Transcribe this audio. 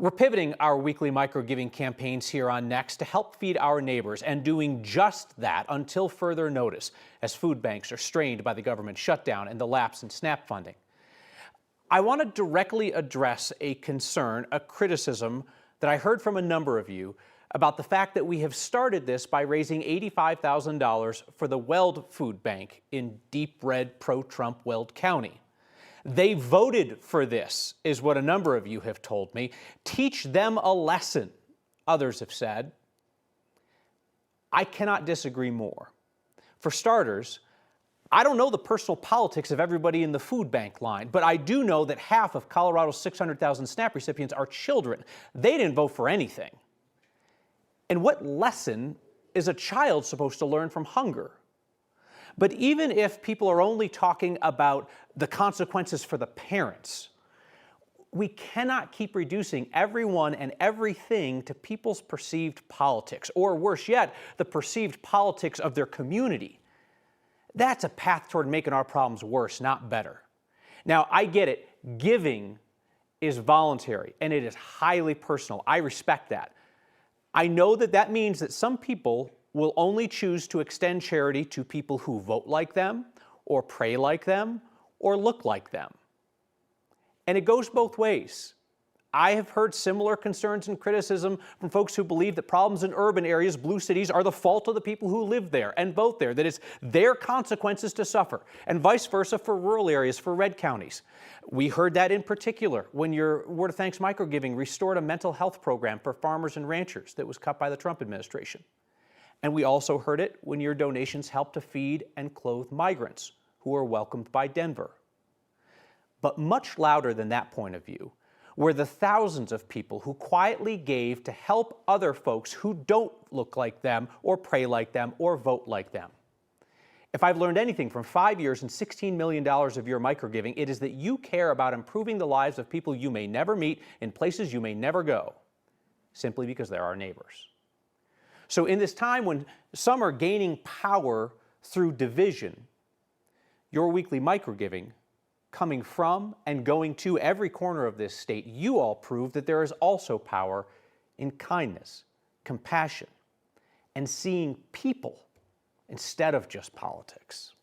We're pivoting our weekly micro-giving campaigns here on Next to help feed our neighbors and doing just that until further notice as food banks are strained by the government shutdown and the lapse in SNAP funding. I want to directly address a concern, a criticism that I heard from a number of you about the fact that we have started this by raising $85,000 for the Weld Food Bank in deep red pro-Trump Weld County. They voted for this, is what a number of you have told me. Teach them a lesson, others have said. I cannot disagree more. For starters, I don't know the personal politics of everybody in the food bank line, but I do know that half of Colorado's 600,000 SNAP recipients are children. They didn't vote for anything. And what lesson is a child supposed to learn from hunger? But even if people are only talking about the consequences for the parents, we cannot keep reducing everyone and everything to people's perceived politics, or worse yet, the perceived politics of their community. That's a path toward making our problems worse, not better. Now, I get it. Giving is voluntary, and it is highly personal. I respect that. I know that that means that some people will only choose to extend charity to people who vote like them, or pray like them, or look like them. And it goes both ways. I have heard similar concerns and criticism from folks who believe that problems in urban areas, blue cities, are the fault of the people who live there and vote there, that it's their consequences to suffer, and vice versa for rural areas, for red counties. We heard that in particular when your Word of Thanks microgiving restored a mental health program for farmers and ranchers that was cut by the Trump administration. And we also heard it when your donations helped to feed and clothe migrants who were welcomed by Denver. But much louder than that point of view were the thousands of people who quietly gave to help other folks who don't look like them, or pray like them, or vote like them. If I've learned anything from 5 years and $16 million of your microgiving, it is that you care about improving the lives of people you may never meet in places you may never go, simply because they're our neighbors. So in this time when some are gaining power through division, your weekly microgiving, coming from and going to every corner of this state, you all prove that there is also power in kindness, compassion, and seeing people instead of just politics.